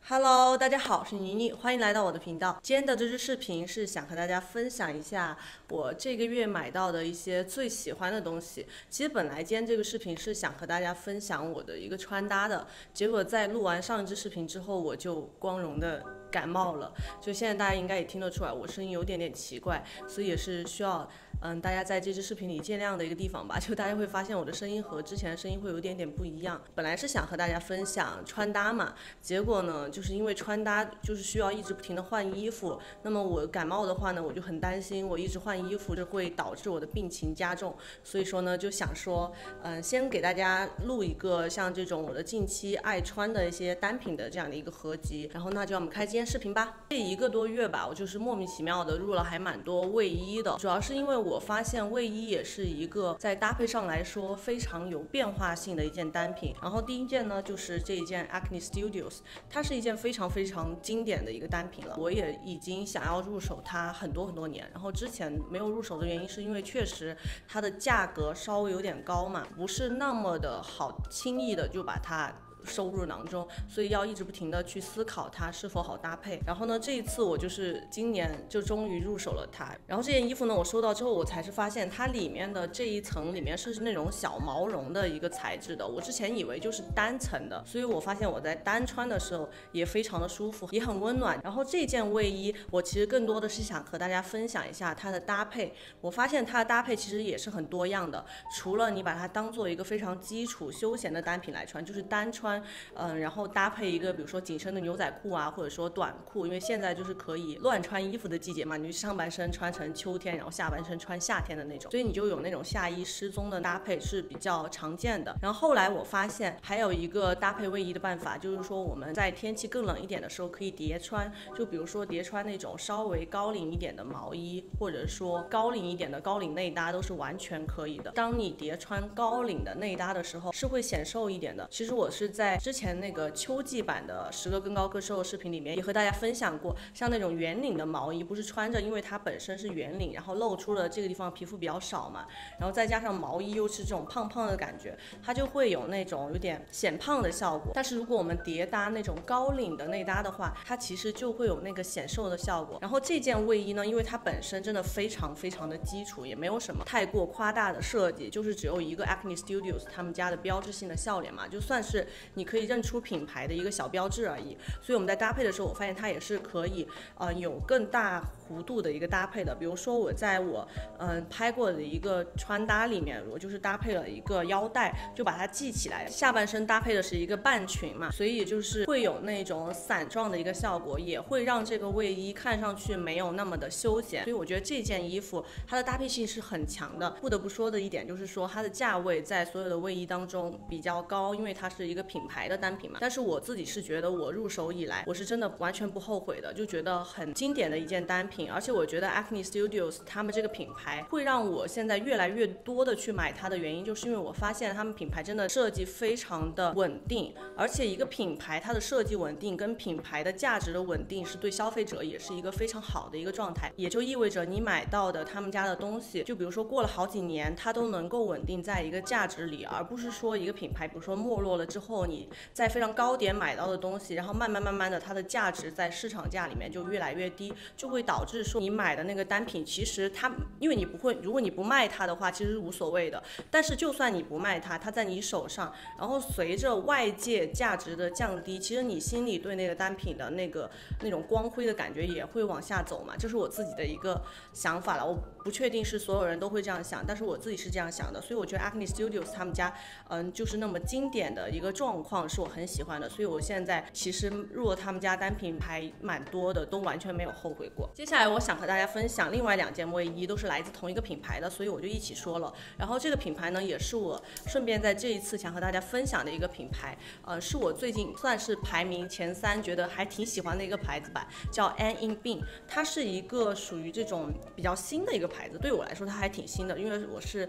Hello，大家好，我是妮妮，欢迎来到我的频道。今天的这支视频是想和大家分享一下我这个月买到的一些最喜欢的东西。其实本来今天这个视频是想和大家分享我的一个穿搭的，结果在录完上一支视频之后，我就光荣的感冒了。就现在大家应该也听得出来，我声音有点奇怪，所以也是需要大家在这支视频里见谅的一个地方吧。就大家会发现我的声音和之前的声音会有点不一样。本来是想和大家分享穿搭嘛，结果呢，就是因为穿搭就是需要一直不停的换衣服，那么我感冒的话呢，我就很担心我一直换衣服，这会导致我的病情加重。所以说呢，就想说，先给大家录一个像这种我的近期爱穿的一些单品的这样的一个合集。然后那就让我们开今天视频吧。这1个多月吧，我就是莫名其妙的入了还蛮多卫衣的，主要是因为我发现卫衣也是一个在搭配上来说非常有变化性的一件单品。然后第一件呢，就是这一件 Acne Studios， 它是一件非常经典的一个单品了，我也已经想要入手它很多年。然后之前没有入手的原因是因为确实它的价格稍微有点高嘛，不是那么的好轻易的就把它收入囊中，所以要一直不停的去思考它是否好搭配。然后呢，这一次我就是今年就终于入手了它。然后这件衣服呢，我收到之后，我才是发现它里面的这一层里面是那种小毛绒的一个材质的，我之前以为就是单层的，所以我发现我在单穿的时候也非常的舒服，也很温暖。然后这件卫衣，我其实更多的是想和大家分享一下它的搭配。我发现它的搭配其实也是很多样的，除了你把它当做一个非常基础休闲的单品来穿，就是单穿。然后搭配一个比如说紧身的牛仔裤啊，或者说短裤，因为现在就是可以乱穿衣服的季节嘛，你上半身穿成秋天，然后下半身穿夏天的那种，所以你就有那种夏衣失踪的搭配是比较常见的。然后后来我发现还有一个搭配卫衣的办法，就是说我们在天气更冷一点的时候可以叠穿，就比如说叠穿那种稍微高领一点的毛衣，或者说高领一点的高领内搭都是完全可以的。当你叠穿高领的内搭的时候是会显瘦一点的。其实我是在之前那个秋季版的10个更高更瘦的视频里面也和大家分享过，像那种圆领的毛衣不是穿着，因为它本身是圆领，然后露出了这个地方皮肤比较少嘛，然后再加上毛衣又是这种胖胖的感觉，它就会有那种有点显胖的效果。但是如果我们叠搭那种高领的内搭的话，它其实就会有那个显瘦的效果。然后这件卫衣呢，因为它本身真的非常的基础，也没有什么太过夸大的设计，就是只有一个 Acne Studios 他们家的标志性的笑脸嘛，就算是你可以认出品牌的一个小标志而已。所以我们在搭配的时候，我发现它也是可以有更大弧度的一个搭配的。比如说我在我拍过的一个穿搭里面，我就是搭配了一个腰带，就把它系起来，下半身搭配的是一个半裙嘛，所以就是会有那种伞状的一个效果，也会让这个卫衣看上去没有那么的休闲。所以我觉得这件衣服它的搭配性是很强的。不得不说的一点就是说它的价位在所有的卫衣当中比较高，因为它是一个品牌的单品嘛。但是我自己是觉得我入手以来，我是真的完全不后悔的，就觉得很经典的一件单品。而且我觉得 Acne Studios 他们这个品牌会让我现在越来越多的去买它的原因，就是因为我发现他们品牌真的设计非常的稳定，而且一个品牌它的设计稳定跟品牌的价值的稳定是对消费者也是一个非常好的一个状态，也就意味着你买到的他们家的东西，就比如说过了好几年，它都能够稳定在一个价值里，而不是说一个品牌比如说没落了之后，你在非常高点买到的东西，然后慢慢的它的价值在市场价里面就越来越低，就会导致说你买的那个单品其实它因为你不会，如果你不卖它的话其实是无所谓的，但是就算你不卖它，它在你手上，然后随着外界价值的降低，其实你心里对那个单品的那种光辉的感觉也会往下走嘛，这是我自己的一个想法了。我不确定是所有人都会这样想，但是我自己是这样想的。所以我觉得 Acne Studios 他们家就是那么经典的一个状况是我很喜欢的，所以我现在其实入了他们家单品还蛮多的，都完全没有后悔过。接下来我想和大家分享另外2件卫衣，都是来自同一个品牌的，所以我就一起说了。然后这个品牌呢，也是我顺便在这一次想和大家分享的一个品牌，是我最近算是排名前3觉得还挺喜欢的一个牌子吧，叫 An In Bean。它是一个属于这种比较新的一个牌子，对我来说它还挺新的，因为我是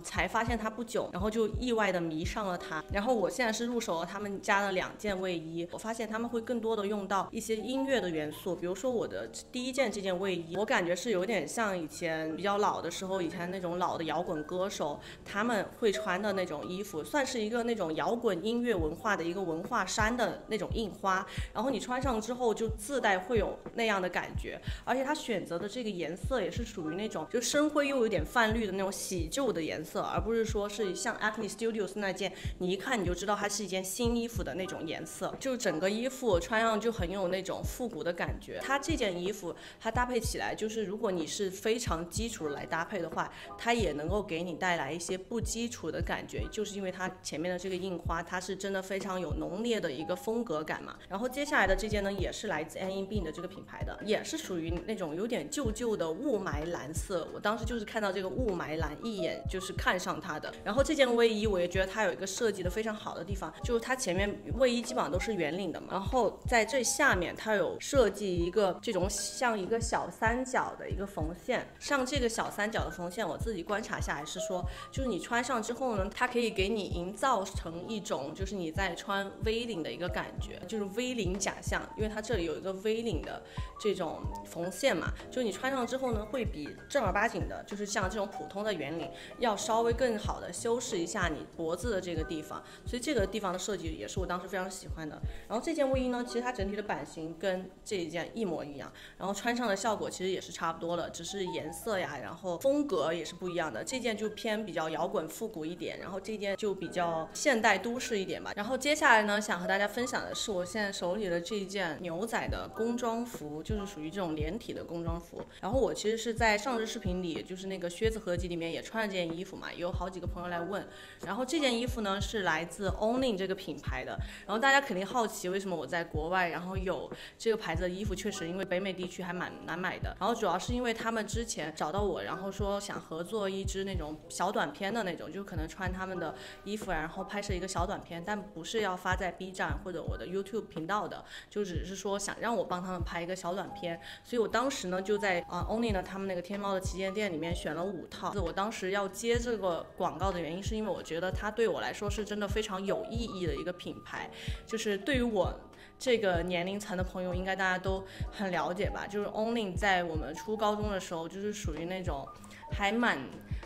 才发现它不久，然后就意外的迷上了它。然后我现在是入手手他们加了2件卫衣，我发现他们会更多的用到一些音乐的元素，比如说我的第一件这件卫衣，我感觉是有点像以前比较老的时候，以前那种老的摇滚歌手他们会穿的那种衣服，算是一个那种摇滚音乐文化的一个文化衫的那种印花，然后你穿上之后就自带会有那样的感觉，而且他选择的这个颜色也是属于那种就深灰又有点泛绿的那种喜旧的颜色，而不是说是像 Acne Studios 那件你一看你就知道它是一件新衣服的那种颜色，就整个衣服穿上就很有那种复古的感觉。它这件衣服它搭配起来，就是如果你是非常基础的来搭配的话，它也能够给你带来一些不基础的感觉，就是因为它前面的这个印花它是真的非常有浓烈的一个风格感嘛。然后接下来的这件呢也是来自 Annie Bean 的这个品牌的，也是属于那种有点旧旧的雾霾蓝色，我当时就是看到这个雾霾蓝一眼就是看上它的。然后这件卫衣我也觉得它有一个设计的非常好的地方，就是它前面卫衣基本上都是圆领的嘛，然后在最下面它有设计一个这种像一个小三角的一个缝线，像这个小三角的缝线我自己观察下来是说，就是你穿上之后呢，它可以给你营造成一种就是你在穿 V 领的一个感觉，就是 V 领假象，因为它这里有一个 V 领的这种缝线嘛，就你穿上之后呢，会比正儿八经的就是像这种普通的圆领要稍微更好的修饰一下你脖子的这个地方，所以这个地方的设计也是我当时非常喜欢的。然后这件卫衣呢，其实它整体的版型跟这一件一模一样，然后穿上的效果其实也是差不多了，只是颜色呀，然后风格也是不一样的。这件就偏比较摇滚复古一点，然后这件就比较现代都市一点吧。然后接下来呢，想和大家分享的是我现在手里的这一件牛仔的工装服，就是属于这种连体的工装服。然后我其实是在上支视频里，就是那个靴子合集里面也穿了这件衣服嘛，也有好几个朋友来问。然后这件衣服呢是来自 Owning 这个品牌的，然后大家肯定好奇为什么我在国外然后有这个牌子的衣服，确实因为北美地区还蛮难买的，然后主要是因为他们之前找到我，然后说想合作一支那种小短片的那种，就可能穿他们的衣服然后拍摄一个小短片，但不是要发在 B 站或者我的 YouTube 频道的，就只是说想让我帮他们拍一个小短片，所以我当时呢就在Only 呢他们那个天猫的旗舰店里面选了5套。我当时要接这个广告的原因是因为我觉得它对我来说是真的非常有意义的一个品牌，就是对于我这个年龄层的朋友应该大家都很了解吧，就是 Only 在我们初高中的时候就是属于那种还蛮，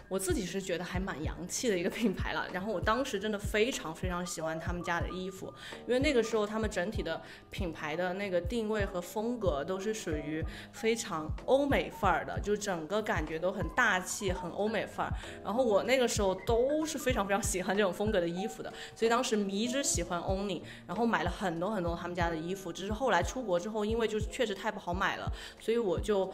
我自己是觉得还蛮洋气的一个品牌了。然后我当时真的非常非常喜欢他们家的衣服，因为那个时候他们整体的品牌的那个定位和风格都是属于非常欧美范儿的，就整个感觉都很大气很欧美范儿。然后我那个时候都是非常非常喜欢这种风格的衣服的，所以当时迷之喜欢 Only， 然后买了很多很多他们家的衣服。只是后来出国之后，因为就是确实太不好买了，所以我就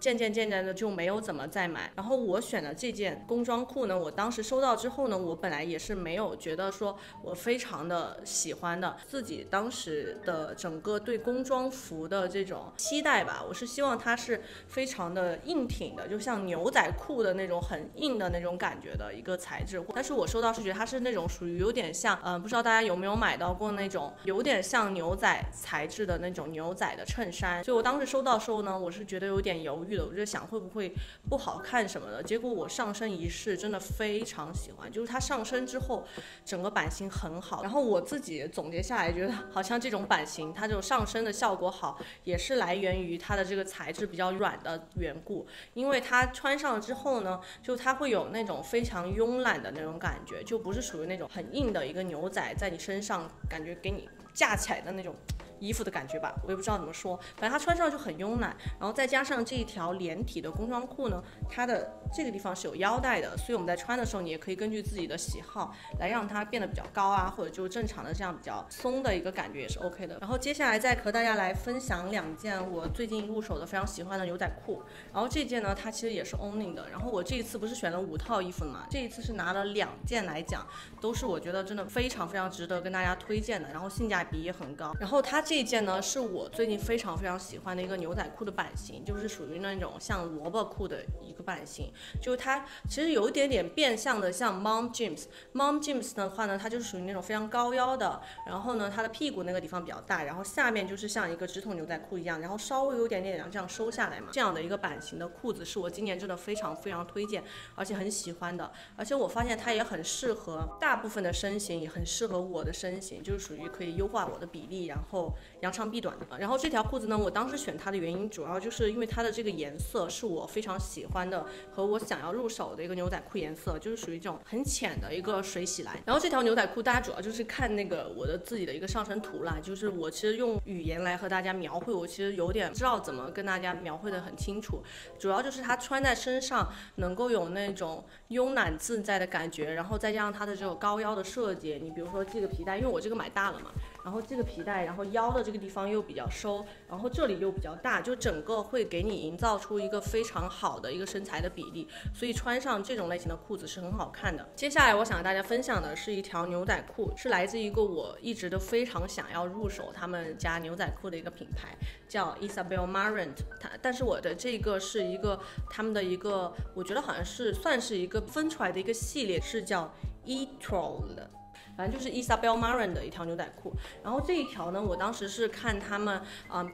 渐渐的就没有怎么再买。然后我选的这件工装裤呢，我当时收到之后呢，我本来也是没有觉得说我非常的喜欢的，自己当时的整个对工装服的这种期待吧，我是希望它是非常的硬挺的，就像牛仔裤的那种很硬的那种感觉的一个材质。但是我收到是觉得它是那种属于有点像不知道大家有没有买到过那种有点像牛仔材质的那种牛仔的衬衫，所以我当时收到的时候呢，我是觉得有点犹豫的，我就想会不会不好看什么的。结果我上身一试，真的非常喜欢，就是它上身之后整个版型很好。然后我自己总结下来觉得好像这种版型它这种上身的效果好，也是来源于它的这个材质比较软的缘故，因为它穿上之后呢，就它会有那种非常慵懒的那种感觉，就不是属于那种很硬的一个牛仔在你身上感觉给你架起来的那种衣服的感觉吧，我也不知道怎么说，反正它穿上就很慵懒。然后再加上这一条连体的工装裤呢，它的这个地方是有腰带的，所以我们在穿的时候你也可以根据自己的喜好来让它变得比较高啊，或者就正常的这样比较松的一个感觉也是 OK 的。然后接下来再和大家来分享2件我最近入手的非常喜欢的牛仔裤。然后这件呢它其实也是 Only 的，然后我这一次不是选了5套衣服嘛，这一次是拿了2件来讲，都是我觉得真的非常非常值得跟大家推荐的，然后性价比也很高。然后它这一件呢是我最近非常非常喜欢的一个牛仔裤的版型，就是属于那种像萝卜裤的一个版型，就是它其实有一点点变相的像 mom jeans。mom jeans 的话呢，它就是属于那种非常高腰的，然后呢它的屁股那个地方比较大，然后下面就是像一个直筒牛仔裤一样，然后稍微有点点这样收下来嘛，这样的一个版型的裤子是我今年真的非常非常推荐，而且很喜欢的。而且我发现它也很适合大部分的身形，也很适合我的身形，就是属于可以优化我的比例，然后扬长避短的。然后这条裤子呢，我当时选它的原因主要就是因为它的这个颜色是我非常喜欢的和我想要入手的一个牛仔裤颜色，就是属于这种很浅的一个水洗蓝。然后这条牛仔裤大家主要就是看那个我的自己的一个上身图啦，就是我其实用语言来和大家描绘，我其实有点不知道怎么跟大家描绘的很清楚，主要就是它穿在身上能够有那种慵懒自在的感觉，然后再加上它的这种高腰的设计，你比如说这个皮带，因为我这个买大了嘛，然后这个皮带，然后腰的这个地方又比较收，然后这里又比较大，就整个会给你营造出一个非常好的一个身材的比例，所以穿上这种类型的裤子是很好看的。接下来我想和大家分享的是一条牛仔裤，是来自一个我一直都非常想要入手他们家牛仔裤的一个品牌，叫 Isabel Marant。但是我的这个是一个他们的一个，我觉得好像是算是一个分出来的一个系列，是叫 Etrol 的。反正就是 Isabel Marant 的一条牛仔裤，然后这一条呢，我当时是看他们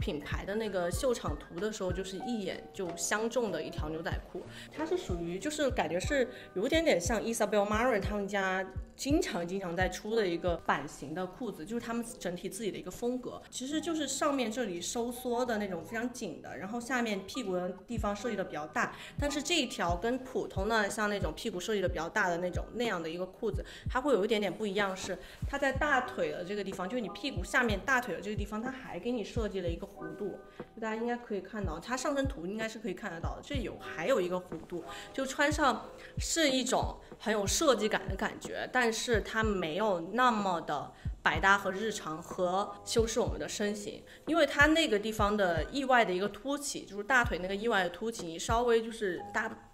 品牌的那个秀场图的时候，就是一眼就相中的一条牛仔裤。它是属于就是感觉是有点点像 Isabel Marant 他们家经常在出的一个版型的裤子，就是他们整体自己的一个风格，其实就是上面这里收缩的那种非常紧的，然后下面屁股的地方设计的比较大，但是这一条跟普通的像那种屁股设计的比较大的那样的一个裤子，它会有一点点不一样，是它在大腿的这个地方，就是你屁股下面大腿的这个地方，它还给你设计了一个弧度，就大家应该可以看到，它上身图应该是可以看得到的，这还有一个弧度，就穿上是一种很有设计感的感觉，但是它没有那么的百搭和日常和修饰我们的身形，因为它那个地方的意外的一个凸起，就是大腿那个意外的凸起，你稍微就是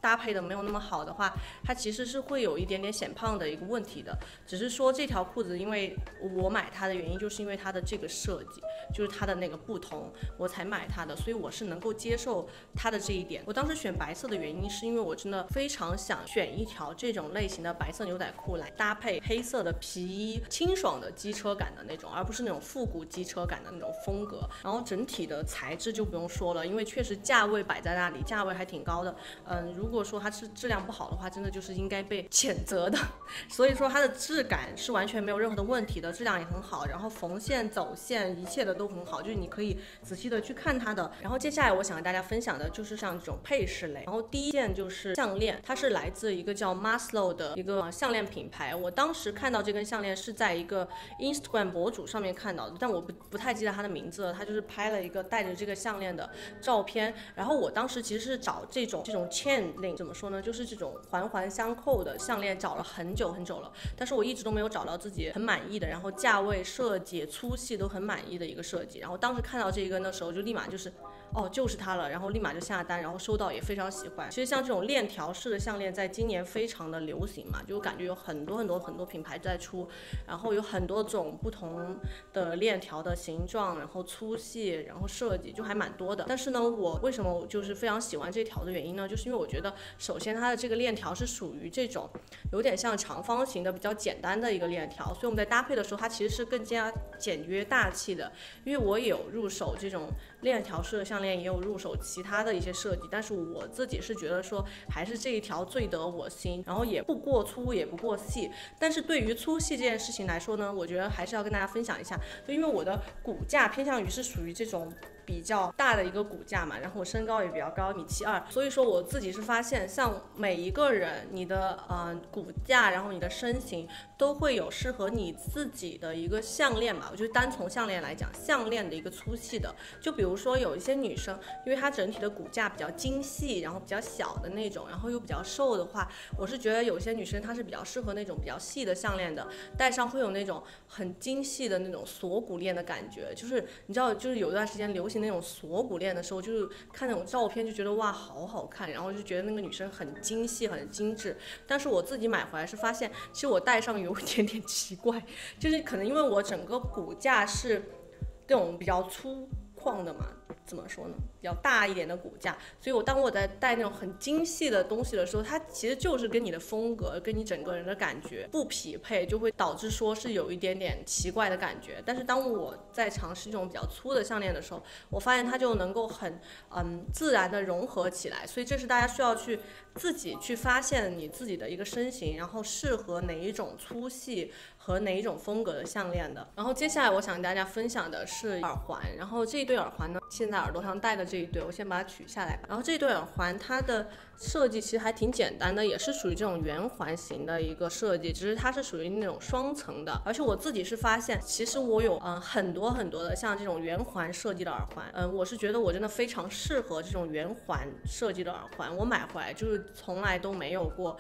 搭配的没有那么好的话，它其实是会有一点点显胖的一个问题的。只是说这条裤子，因为我买它的原因，就是因为它的这个设计，就是它的那个不同，我才买它的，所以我是能够接受它的这一点。我当时选白色的原因，是因为我真的非常想选一条这种类型的白色牛仔裤来搭配黑色的皮衣，清爽的机车感的那种，而不是那种复古机车感的那种风格。然后整体的材质就不用说了，因为确实价位摆在那里，价位还挺高的。如果说它是质量不好的话，真的就是应该被谴责的。所以说它的质感是完全没有任何的问题的，质量也很好，然后缝线走线一切的都很好，就是你可以仔细的去看它的。然后接下来我想跟大家分享的就是像这种配饰类，然后第一件就是项链，它是来自一个叫 Maslow 的一个项链品牌。我当时看到这根项链是在一个 Instagram 博主上面看到的，但我不太记得他的名字了，他就是拍了一个带着这个项链的照片。然后我当时其实是找这种 chain link 怎么说呢，就是这种环环相扣的项链，找了很久了，但是我一直都没有找到自己很满意的，然后价位设计粗细都很满意的一个设计。然后当时看到这一根的时候，就立马就是就是它了，然后立马就下单，然后收到也非常喜欢。其实像这种链条式的项链在今年非常的流行嘛，就感觉有很多品牌在出，然后有很多种不同的链条的形状，然后粗细，然后设计就还蛮多的。但是呢，我为什么我就是非常喜欢这条的原因呢，就是因为我觉得首先它的这个链条是属于这种有点像长方形的比较简单的一个链条，所以我们在搭配的时候它其实是更加简约大气的。因为我也有入手这种链条式的项链，也有入手其他的一些设计，但是我自己是觉得说还是这一条最得我心，然后也不过粗也不过细。但是对于粗细这件事情来说呢，我觉得还是要跟大家分享一下，就因为我的骨架偏向于是属于这种比较大的一个骨架嘛，然后我身高也比较高，1.72米，所以说我自己是发现像每一个人你的骨架，然后你的身形都会有适合你自己的一个项链嘛。我觉得单从项链来讲，项链的一个粗细的，就比如说有一些女生，因为她整体的骨架比较精细，然后比较小的那种，然后又比较瘦的话，我是觉得有些女生她是比较适合那种比较细的项链的，戴上会有那种很精细的那种锁骨链的感觉。就是你知道，就是有一段时间流行那种锁骨链的时候，就是看那种照片就觉得哇好好看，然后就觉得那个女生很精细很精致。但是我自己买回来是发现，其实我戴上有一点点奇怪，就是可能因为我整个骨架是这种比较粗犷的嘛，怎么说呢，比较大一点的骨架，所以当我在戴那种很精细的东西的时候，它其实就是跟你的风格跟你整个人的感觉不匹配，就会导致说是有一点点奇怪的感觉。但是当我在尝试这种比较粗的项链的时候，我发现它就能够很自然的融合起来，所以这是大家需要去自己去发现你自己的一个身形，然后适合哪一种粗细和哪一种风格的项链的。然后接下来我想跟大家分享的是耳环，然后这一对耳环呢，现在耳朵上戴的这一对，我先把它取下来吧。然后这对耳环它的设计其实还挺简单的，也是属于这种圆环型的一个设计，只是它是属于那种双层的。而且我自己是发现，其实我有很多的像这种圆环设计的耳环，我是觉得我真的非常适合这种圆环设计的耳环，我买回来就是从来都没有过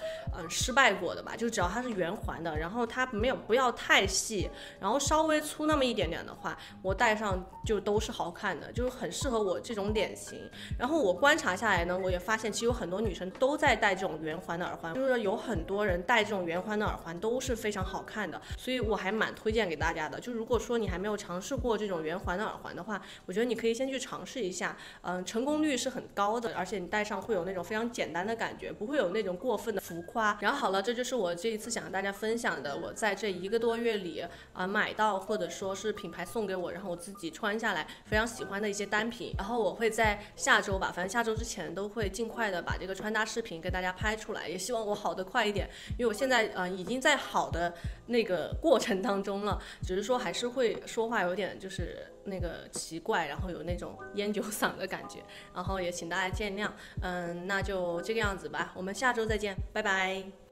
失败过的吧，就只要它是圆环的，然后它不要太细，然后稍微粗那么一点点的话，我戴上就都是好看的，就是很适合我这种脸型。然后我观察下来呢，我也发现其实有很多女生都在戴这种圆环的耳环，就是有很多人戴这种圆环的耳环都是非常好看的，所以我还蛮推荐给大家的。就如果说你还没有尝试过这种圆环的耳环的话，我觉得你可以先去尝试一下，成功率是很高的，而且你戴上会有那种非常简单的感觉，不会有那种过分的浮夸。然后好了，这就是我这一次想跟大家分享的，我在这1个多月里买到或者说是品牌送给我，然后我自己穿下来非常喜欢的一些单品。然后我会在下周吧，反正下周之前都会尽快的把这个穿搭视频给大家拍出来，也希望我好的快一点，因为我现在已经在好的那个过程当中了，只是说还是会说话有点就是那个奇怪，然后有那种烟酒嗓的感觉，然后也请大家见谅。那就这个样子吧，我们下周再见，拜拜。